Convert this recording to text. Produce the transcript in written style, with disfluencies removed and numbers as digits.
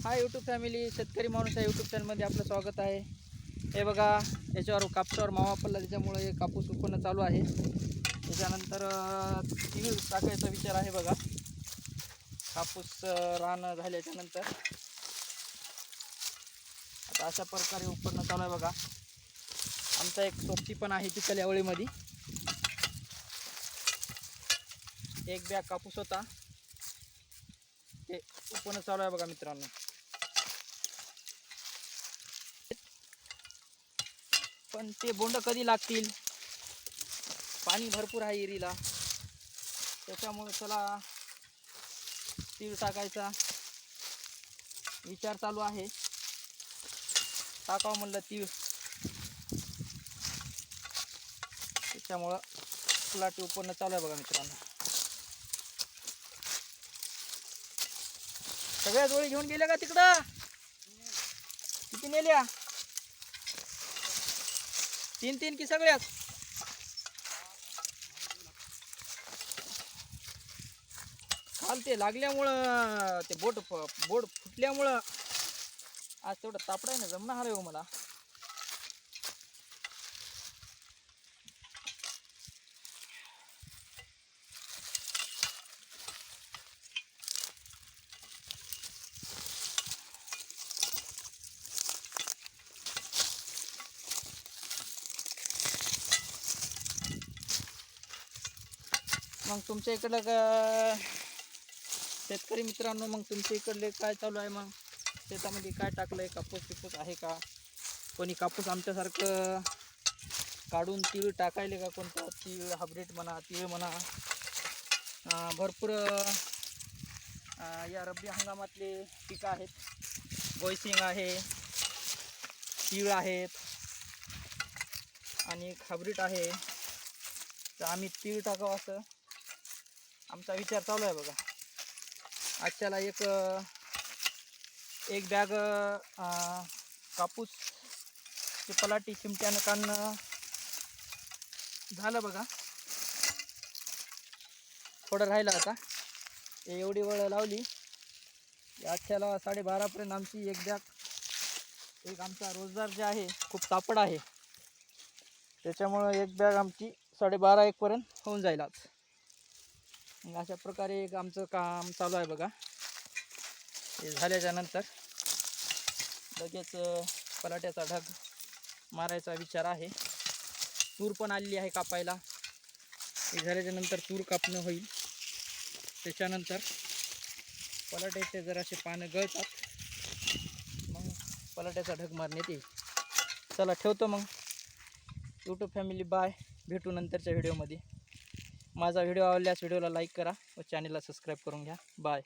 Hi YouTube family, शेतकरी माणूस या यूट्यूब चॅनलमध्ये आपलं स्वागत आहे. हे बघा, याच्यावर कापसावर मावा पडला, त्याच्यामुळे हे कापूस उत्पन्न चालू आहे. त्याच्यानंतर तीळ टाकायचा विचार आहे. बघा, कापूस रान झाल्याच्यानंतर आता अशा प्रकारे उत्पन्न चालू आहे. बघा, आमचा एक सोबती पण आहे तिथल्या आवळीमध्ये. एक बॅग कापूस होता, ते उत्पन्न चालू आहे. बघा मित्रांनो, पण ते बोंड कधी लागतील, पाणी भरपूर आहे इरीला, त्याच्यामुळे चला तीळ टाकायचा विचार चालू आहे. टाकावं म्हणलं तीळ, त्याच्यामुळं फुलाटी उत्पन्न चालू आहे. बघा मित्रांनो, सगळ्या जोडी घेऊन गेल्या का तिकडं? किती नेल्या? 3 की सगळ्याच? काल ते लागल्यामुळं, ते बोट फुटल्यामुळं आज तेवढं तापडाय ना जमणार आहे हो मला. मग तुमच्या इकडलं का शेतकरी मित्रांनो, मग तुमच्या इकडले काय चालू आहे? मग शेतामध्ये काय टाकलं आहे? कापूस आहे का? कोणी कापूस आमच्यासारखं काढून तीळ टाकायले का? कोणतं तीळ हायब्रिड म्हणा, तीळ म्हणा, भरपूर या रब्बी हंगामातले पिकं आहेत. भोईसिंग आहे, तीळ आहेत आणि हायब्रिड आहे. तर आम्ही तीळ टाकावं असं आमचा विचार चालू आहे. बघा, आजच्याला एक बॅग कापूस ते पलाटी चिमट्यानं काढणं झालं. बघा, थोडं राहिलं आता. एवढी वेळ लावली, आजच्याला 12:30पर्यंत आमची एक बॅग, एक आमचा रोजगार जे आहे खूप तापड आहे, त्याच्यामुळं एक बॅग आमची 12:30-1पर्यंत होऊन जाईल आज. मग अशा प्रकारे एक आमचं काम चालू आहे. बघा, हे झाल्याच्यानंतर लगेच पलाट्याचा ढग मारायचा विचार आहे. तूर पण आलेली आहे कापायला. हे झाल्याच्यानंतर तूर कापणं होईल. त्याच्यानंतर पलाट्याचे जरासे पानं गळतात, मग पलाट्याचा ढग मारण्यात येईल. चला ठेवतो मग यूट्यूब फॅमिली, बाय. भेटू नंतरच्या व्हिडिओमध्ये. माझा व्हिडिओ आवडल्यास व्हिडिओला लाईक करा व चॅनलला सबस्क्राईब करून घ्या. बाय.